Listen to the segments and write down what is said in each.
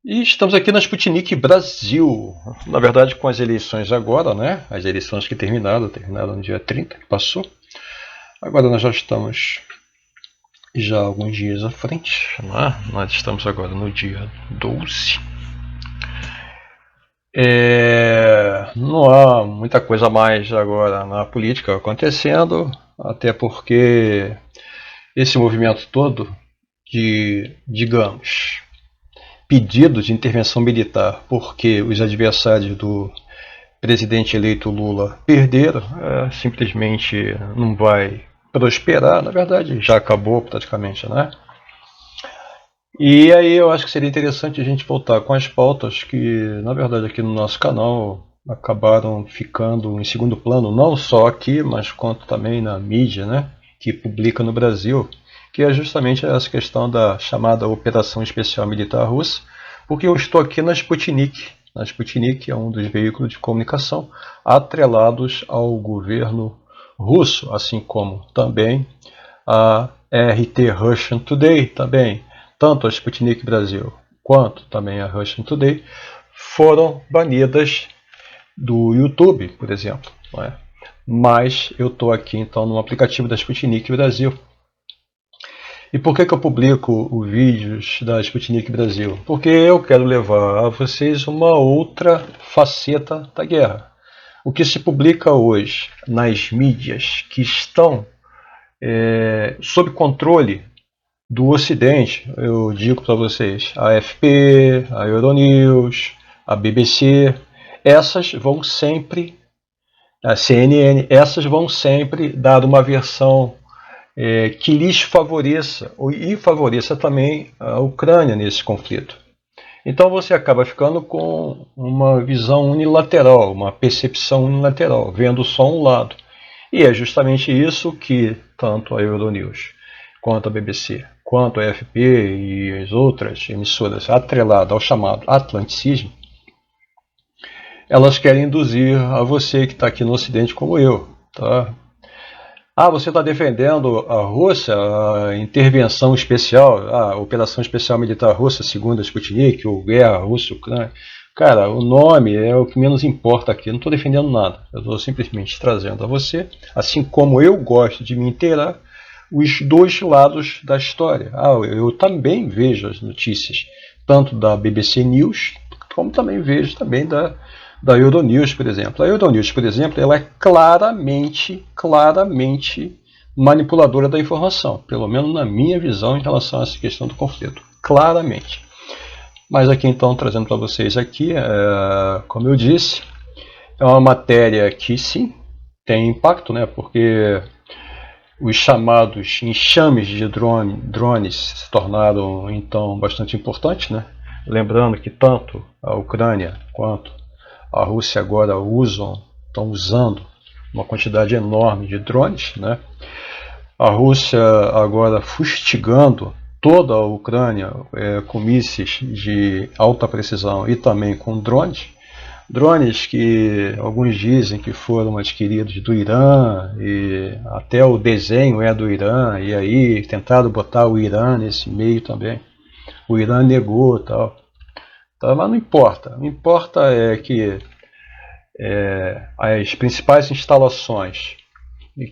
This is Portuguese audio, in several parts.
E estamos aqui na Sputnik Brasil. Na verdade, com as eleições agora, né? As eleições que terminaram no dia 30, que passou. Agora nós já estamos alguns dias à frente, né? Nós estamos agora no dia 12. Não há muita coisa mais agora na política acontecendo, até porque esse movimento todo de, digamos, pedido de intervenção militar porque os adversários do presidente eleito Lula perderam, simplesmente não vai prosperar. Na verdade, já acabou praticamente, né? E aí eu acho que seria interessante a gente voltar com as pautas que, na verdade, aqui no nosso canal acabaram ficando em segundo plano, não só aqui, mas quanto também na mídia, né, que publica no Brasil, que é justamente essa questão da chamada Operação Especial Militar Russa, porque eu estou aqui na Sputnik. A Sputnik é um dos veículos de comunicação atrelados ao governo russo, assim como também a RT Russian Today, também, tanto a Sputnik Brasil quanto também a Russian Today, foram banidas do YouTube, por exemplo. Não é? Mas eu estou aqui então no aplicativo da Sputnik Brasil. E por que eu publico os vídeos da Sputnik Brasil? Porque eu quero levar a vocês uma outra faceta da guerra. O que se publica hoje nas mídias que estão sob controle do Ocidente, eu digo para vocês, a AFP, a Euronews, a BBC, essas vão sempre, a CNN, essas vão sempre dar uma versão que lhes favoreça e favoreça também a Ucrânia nesse conflito. Então você acaba ficando com uma visão unilateral, uma percepção unilateral, vendo só um lado. E é justamente isso que tanto a Euronews, quanto a BBC, quanto a AFP e as outras emissoras atreladas ao chamado atlanticismo, elas querem induzir a você que está aqui no Ocidente como eu. Tá? Você está defendendo a Rússia, a intervenção especial, a operação especial militar russa, segundo a Sputnik, ou guerra Rússia-Ucrânia. Cara, o nome é o que menos importa aqui. Eu não estou defendendo nada. Eu estou simplesmente trazendo a você, assim como eu gosto de me inteirar, os dois lados da história. Eu também vejo as notícias, tanto da BBC News, como também vejo também da Euronews, por exemplo. A Euronews, por exemplo, ela é claramente manipuladora da informação, pelo menos na minha visão em relação a essa questão do conflito. Claramente. Mas aqui então, trazendo para vocês aqui, como eu disse, é uma matéria que sim, tem impacto, né? Porque os chamados enxames de drones se tornaram então bastante importantes, né? Lembrando que tanto a Ucrânia quanto a Rússia agora estão usando uma quantidade enorme de drones, né? A Rússia agora fustigando toda a Ucrânia com mísseis de alta precisão e também com drones. Drones que alguns dizem que foram adquiridos do Irã, e até o desenho é do Irã, e aí tentaram botar o Irã nesse meio também. O Irã negou tal. Tá, mas não importa. O que importa é que as principais instalações,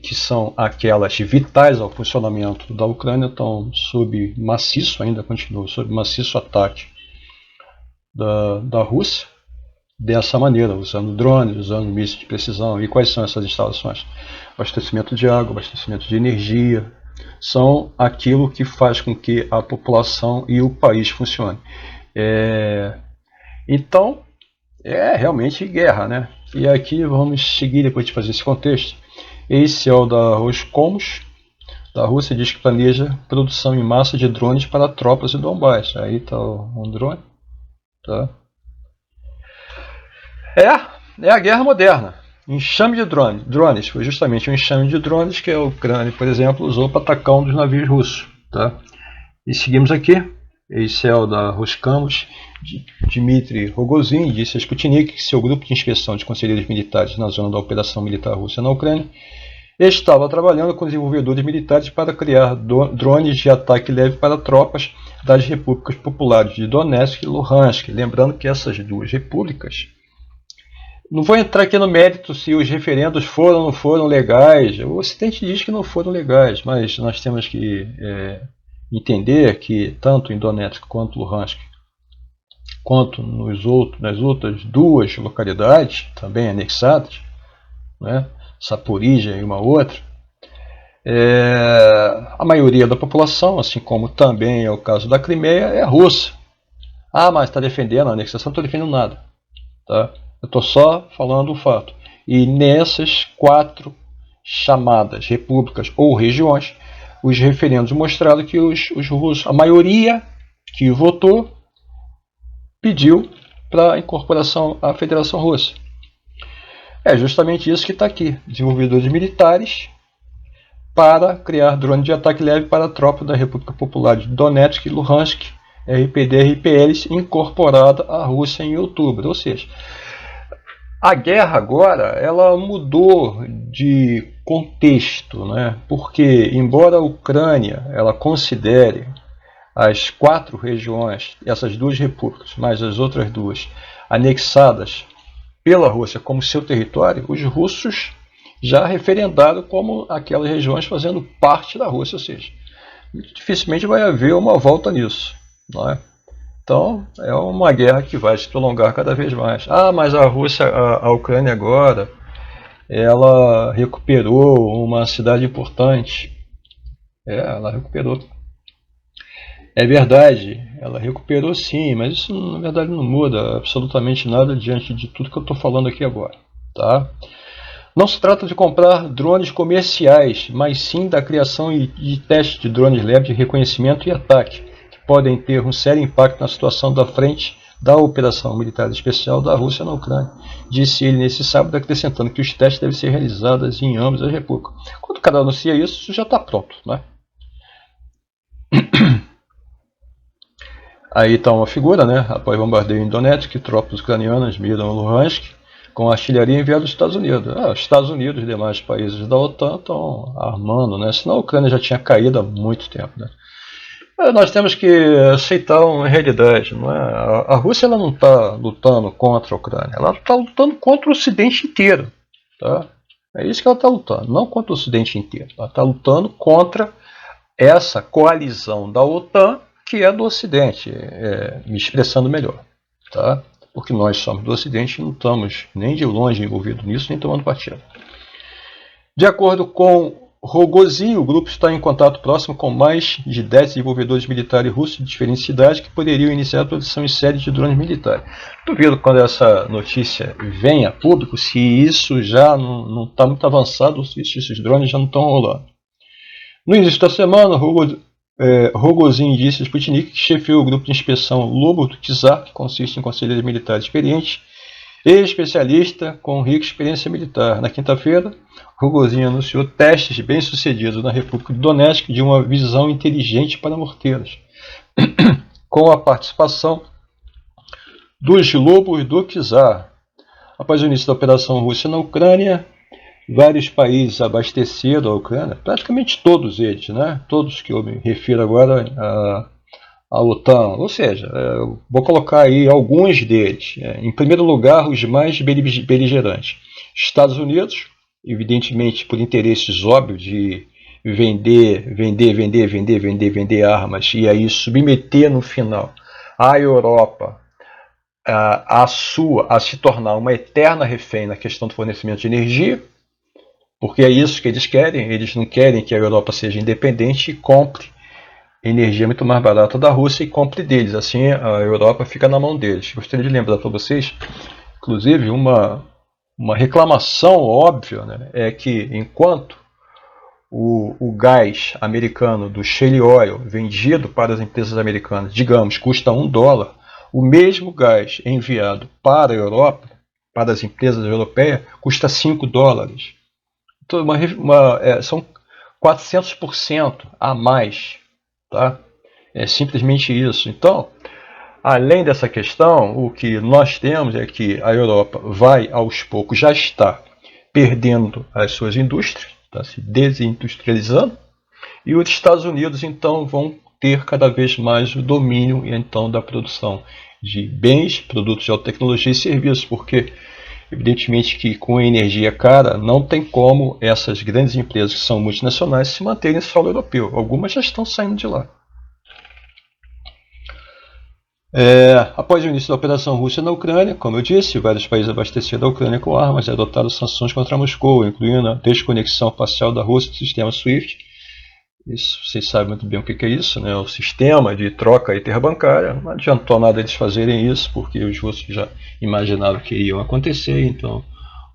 que são aquelas vitais ao funcionamento da Ucrânia, estão sob maciço, ainda continuam sob maciço ataque da Rússia, dessa maneira, usando drones, usando mísseis de precisão. E quais são essas instalações? Abastecimento de água, abastecimento de energia, são aquilo que faz com que a população e o país funcionem. Então, é realmente guerra, né? E aqui vamos seguir, depois de fazer esse contexto. Esse é o da Roscosmos, da Rússia, diz que planeja produção em massa de drones para tropas de Donbass. Aí está um drone. Tá? É a guerra moderna. Enxame de drones. Foi justamente um enxame de drones que a Ucrânia, por exemplo, usou para atacar um dos navios russos. Tá? E seguimos aqui. Esse é o da Roscosmos. Dmitry Rogozin disse a Sputnik que seu grupo de inspeção de conselheiros militares na zona da operação militar russa na Ucrânia estava trabalhando com desenvolvedores militares para criar drones de ataque leve para tropas das repúblicas populares de Donetsk e Luhansk. Lembrando que essas duas repúblicas, não vou entrar aqui no mérito se os referendos foram ou não foram legais. O Ocidente diz que não foram legais, mas nós temos que entender que tanto em Donetsk quanto Luhansk, quanto nas outras duas localidades, também anexadas, né, Zaporizhia e uma outra, a maioria da população, assim como também é o caso da Crimeia, é russa. Ah, mas está defendendo a anexação? Não estou defendendo nada. Tá? Eu estou só falando o fato. E nessas 4 chamadas repúblicas ou regiões, os referendos mostraram que os russos, a maioria que votou, pediu para a incorporação à Federação Russa. É justamente isso que está aqui. Desenvolvedores militares para criar drone de ataque leve para a tropa da República Popular de Donetsk e Luhansk, RPD-RPLs, incorporada à Rússia em outubro. Ou seja, a guerra agora ela mudou de contexto, né? Porque embora a Ucrânia ela considere as 4 regiões, essas 2 repúblicas, mais as outras 2, anexadas pela Rússia como seu território, os russos já referendaram como aquelas regiões fazendo parte da Rússia, ou seja, dificilmente vai haver uma volta nisso, não é? Então é uma guerra que vai se prolongar cada vez mais. Ah, mas a Rússia, a Ucrânia agora, ela recuperou uma cidade importante. Ela recuperou. É verdade, ela recuperou sim, mas isso na verdade não muda absolutamente nada diante de tudo que eu estou falando aqui agora, tá? Não se trata de comprar drones comerciais, mas sim da criação e de teste de drones leves de reconhecimento e ataque, que podem ter um sério impacto na situação da frente da operação militar especial da Rússia na Ucrânia, disse ele nesse sábado, acrescentando que os testes devem ser realizados em ambas as repúblicas. Quando o cara anuncia isso, isso já está pronto, né? Aí está uma figura, né? Após bombardeio em Donetsk, tropas ucranianas miram Luhansk com artilharia enviada dos Estados Unidos. Os Estados Unidos e demais países da OTAN estão armando, né? Senão a Ucrânia já tinha caído há muito tempo, né? Nós temos que aceitar uma realidade, não é? A Rússia ela não está lutando contra a Ucrânia, ela está lutando contra o Ocidente inteiro, tá? É isso que ela está lutando, não contra o Ocidente inteiro. Ela está lutando contra essa coalizão da OTAN que é do Ocidente, me expressando melhor, tá? Porque nós somos do Ocidente e não estamos nem de longe envolvidos nisso, nem tomando partido. De acordo com Rogozin, o grupo está em contato próximo com mais de 10 desenvolvedores militares russos de diferentes cidades que poderiam iniciar a produção em série de drones militares. Duvido quando essa notícia vem a público se isso já não está muito avançado, se esses drones já não estão rolando. No início da semana, Rogozin disse a Sputnik que chefiou o grupo de inspeção Lobo do Tsar, que consiste em conselheiros militares experientes e especialista com rica experiência militar. Na quinta-feira, Rogozin anunciou testes bem-sucedidos na República de Donetsk de uma visão inteligente para morteiros, com a participação dos Lobos do Tsar. Após o início da operação russa na Ucrânia, vários países abasteceram a Ucrânia, praticamente todos eles, né? Todos que eu me refiro agora à OTAN, ou seja, vou colocar aí alguns deles. Em primeiro lugar, os mais beligerantes. Estados Unidos, evidentemente por interesses óbvios de vender armas e aí submeter no final a Europa a se tornar uma eterna refém na questão do fornecimento de energia, porque é isso que eles querem. Eles não querem que a Europa seja independente e compre energia muito mais barata da Rússia e compre deles. Assim a Europa fica na mão deles. Gostaria de lembrar para vocês, inclusive, uma reclamação óbvia, né, é que enquanto o gás americano do shale oil vendido para as empresas americanas, digamos, custa $1, o mesmo gás enviado para a Europa, para as empresas europeias, custa $5. Então, são 400% a mais, tá? É simplesmente isso. Então, além dessa questão, o que nós temos é que a Europa vai aos poucos, já está perdendo as suas indústrias, está se desindustrializando, e os Estados Unidos então vão ter cada vez mais o domínio então da produção de bens, produtos de alta tecnologia e serviços, porque evidentemente que com a energia cara não tem como essas grandes empresas que são multinacionais se manterem em solo europeu. Algumas já estão saindo de lá. Após o início da Operação Rússia na Ucrânia, como eu disse, vários países abasteceram a Ucrânia com armas e adotaram sanções contra Moscou, incluindo a desconexão parcial da Rússia do sistema SWIFT. Isso, vocês sabem muito bem o que é isso, né? O sistema de troca interbancária. Não adiantou nada eles fazerem isso, porque os russos já imaginaram que iam acontecer, então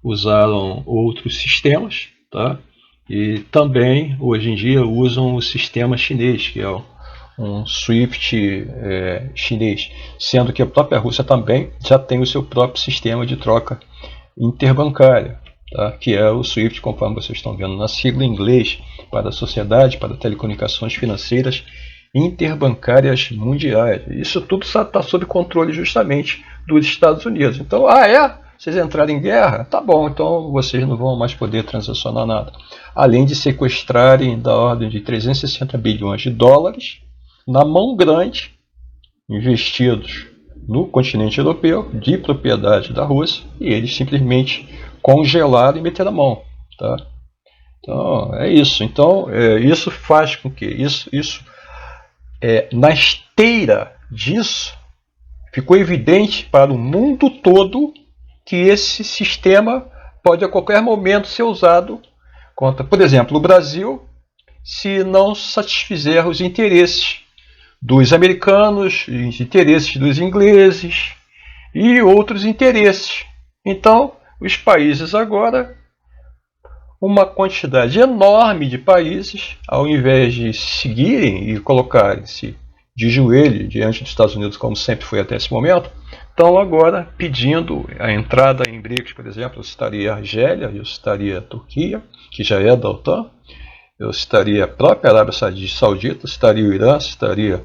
usaram outros sistemas, tá? E também, hoje em dia, usam o sistema chinês, que é um SWIFT chinês, sendo que a própria Rússia também já tem o seu próprio sistema de troca interbancária, tá? Que é o SWIFT, conforme vocês estão vendo na sigla em inglês, para a Sociedade para Telecomunicações Financeiras Interbancárias Mundiais. Isso tudo está sob controle justamente dos Estados Unidos. Então, vocês entrarem em guerra? Tá bom, então vocês não vão mais poder transacionar nada. Além de sequestrarem da ordem de 360 bilhões de dólares na mão grande, investidos no continente europeu, de propriedade da Rússia, e eles simplesmente congelaram e meteram a mão. Tá? Então, é isso. Então, isso faz com que na esteira disso, ficou evidente para o mundo todo que esse sistema pode a qualquer momento ser usado contra, por exemplo, o Brasil, se não satisfizer os interesses dos americanos, os interesses dos ingleses e outros interesses. Então, os países agora, uma quantidade enorme de países, ao invés de seguirem e colocarem-se de joelho diante dos Estados Unidos, como sempre foi até esse momento, estão agora pedindo a entrada em BRICS, por exemplo. Eu citaria a Argélia, eu citaria a Turquia, que já é da OTAN, eu citaria a própria Arábia Saudita, citaria o Irã, citaria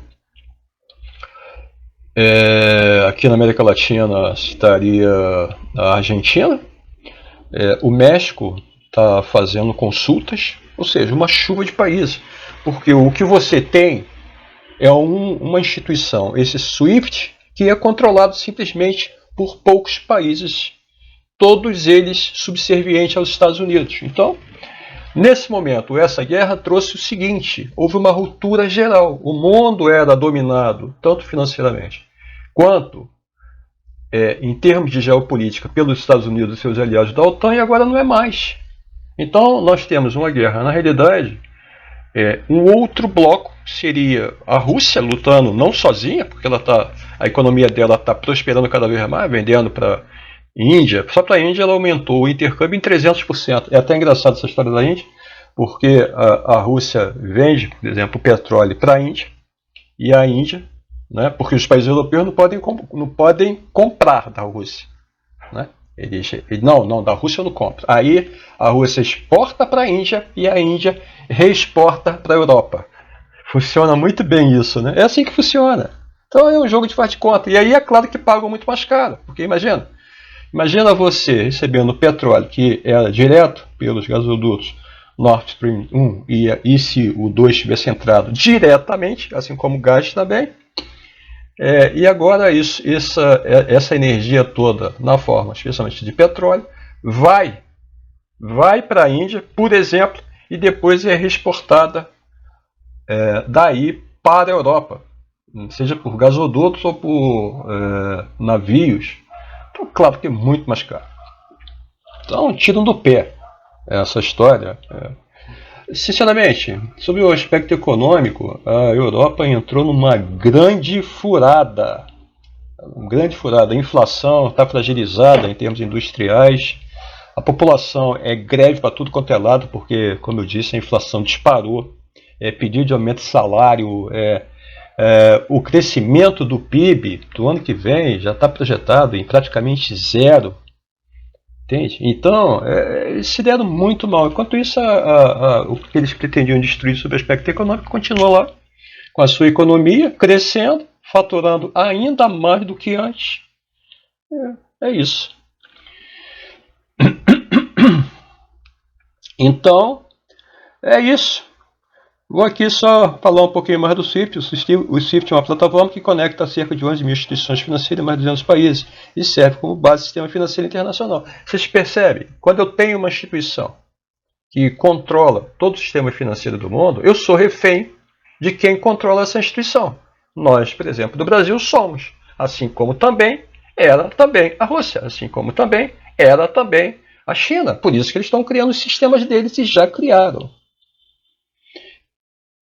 aqui na América Latina, citaria a Argentina, o México está fazendo consultas, ou seja, uma chuva de países, porque o que você tem é uma instituição, esse SWIFT, que é controlado simplesmente por poucos países, todos eles subservientes aos Estados Unidos. Então, nesse momento, essa guerra trouxe o seguinte: houve uma ruptura geral. O mundo era dominado, tanto financeiramente, quanto em termos de geopolítica, pelos Estados Unidos e seus aliados da OTAN, e agora não é mais. Então, nós temos uma guerra, na realidade, um outro bloco seria a Rússia lutando não sozinha, porque a economia dela está prosperando cada vez mais, vendendo para Índia. Só para a Índia ela aumentou o intercâmbio em 300%. É até engraçado essa história da Índia, porque a Rússia vende, por exemplo, petróleo para a Índia, e a Índia, né, porque os países europeus não podem comprar da Rússia, né? Não, da Rússia eu não compro. Aí a Rússia exporta para a Índia e a Índia reexporta para a Europa. Funciona muito bem isso, né? É assim que funciona. Então é um jogo de faz de conta. E aí é claro que pagam muito mais caro. Porque imagina você recebendo petróleo que era direto pelos gasodutos Nord Stream 1 e se o 2 tivesse entrado diretamente, assim como o gás também. E agora essa energia toda, na forma especialmente de petróleo, vai para a Índia, por exemplo, e depois é reexportada daí para a Europa, seja por gasodutos ou por navios. Então, claro que é muito mais caro. Então, tiram do pé essa história. Sinceramente, sobre o aspecto econômico, a Europa entrou numa grande furada. A inflação está fragilizada em termos industriais. A população greve para tudo quanto é lado, porque, como eu disse, a inflação disparou. Pedido de aumento de salário, o crescimento do PIB do ano que vem já está projetado em praticamente zero. Entende? Então, eles se deram muito mal. Enquanto isso, o que eles pretendiam destruir sobre o aspecto econômico continua lá, com a sua economia crescendo, faturando ainda mais do que antes. É isso. Então, é isso. Vou aqui só falar um pouquinho mais do SWIFT. O SWIFT é uma plataforma que conecta cerca de 11 mil instituições financeiras em mais de 200 países e serve como base do sistema financeiro internacional. Vocês percebem? Quando eu tenho uma instituição que controla todo o sistema financeiro do mundo, eu sou refém de quem controla essa instituição. Nós, por exemplo, do Brasil somos, assim como também era também a Rússia, assim como também era também a China. Por isso que eles estão criando os sistemas deles e já criaram.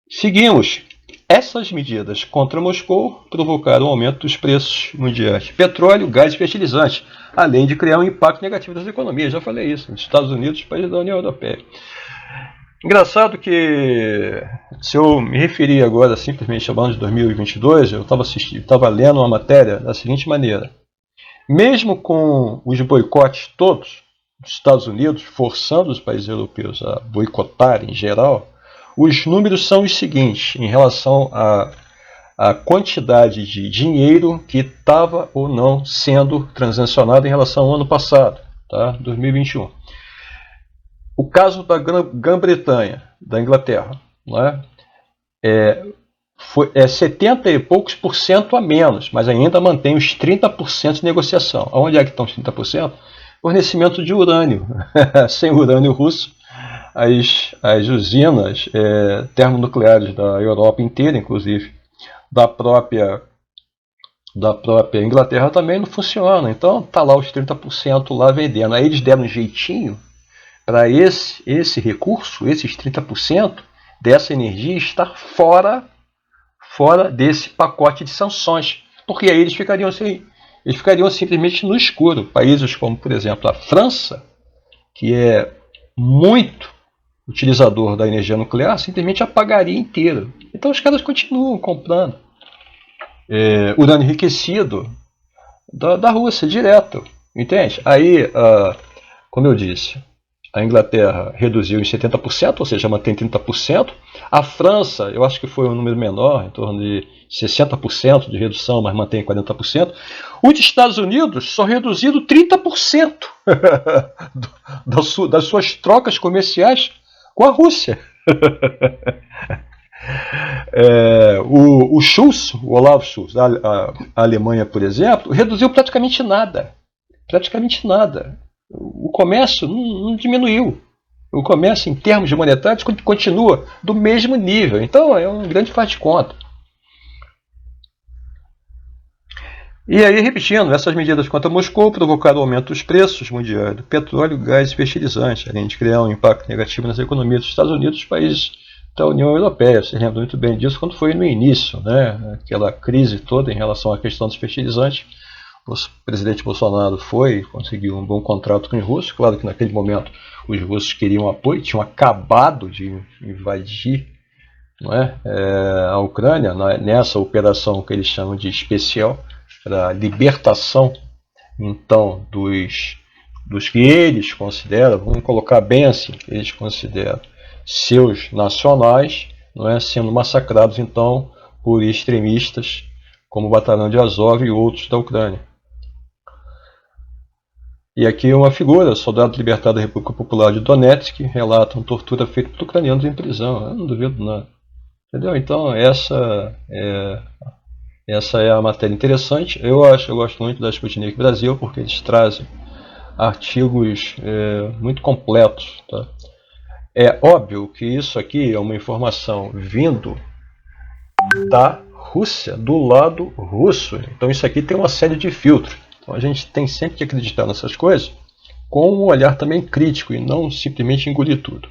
Seguimos. Essas medidas contra Moscou provocaram um aumento dos preços mundiais de petróleo, gás e fertilizantes, além de criar um impacto negativo nas economias. Já falei isso, nos Estados Unidos e países da União Europeia. Engraçado que, se eu me referir agora simplesmente ao ano de 2022, eu estava lendo uma matéria da seguinte maneira. Mesmo com os boicotes todos dos Estados Unidos, forçando os países europeus a boicotar em geral, os números são os seguintes, em relação à quantidade de dinheiro que estava ou não sendo transacionado em relação ao ano passado, tá? 2021. O caso da Grã-Bretanha, da Inglaterra, né? É 70 e poucos por cento a menos, mas ainda mantém os 30% de negociação. Onde é que estão os 30%? Fornecimento de urânio. Sem urânio russo, as usinas termonucleares da Europa inteira, inclusive da própria Inglaterra, também não funcionam. Então está lá os 30% lá vendendo. Aí eles deram um jeitinho para esse recurso, esses 30% dessa energia estar fora desse pacote de sanções, porque aí eles ficariam simplesmente no escuro. Países como, por exemplo, a França, que é muito utilizador da energia nuclear, simplesmente apagaria inteiro. Então os caras continuam comprando urânio enriquecido da Rússia direto, entende? Aí, como eu disse, a Inglaterra reduziu em 70%, ou seja, mantém 30%. A França, eu acho que foi um número menor, em torno de 60% de redução, mas mantém 40%. Os Estados Unidos só reduziram 30% das suas trocas comerciais com a Rússia. O Schulz, o Olaf Scholz, a Alemanha, por exemplo, reduziu praticamente nada. Praticamente nada. O comércio não diminuiu. O comércio, em termos monetários, continua do mesmo nível. Então, é um grande faz de conta. E aí, repetindo, essas medidas contra Moscou provocaram o aumento dos preços mundiais do petróleo, gás e fertilizantes, além de criar um impacto negativo nas economias dos Estados Unidos e dos países da União Europeia. Você lembra muito bem disso quando foi no início, né? Aquela crise toda em relação à questão dos fertilizantes. O presidente Bolsonaro conseguiu um bom contrato com os russos. Claro que naquele momento os russos queriam apoio, tinham acabado de invadir, não é, a Ucrânia, nessa operação que eles chamam de especial, para libertação, então, dos que eles consideram, vamos colocar bem assim, que eles consideram seus nacionais, não é, sendo massacrados, então, por extremistas como o Batalhão de Azov e outros da Ucrânia. E aqui uma figura, soldado libertado da República Popular de Donetsk, relatam tortura feita por ucranianos em prisão. Eu não duvido nada. Entendeu? Então, essa é a matéria interessante. Eu gosto muito da Sputnik Brasil, porque eles trazem artigos muito completos. Tá? É óbvio que isso aqui é uma informação vindo da Rússia, do lado russo. Então isso aqui tem uma série de filtros. Então a gente tem sempre que acreditar nessas coisas com um olhar também crítico e não simplesmente engolir tudo.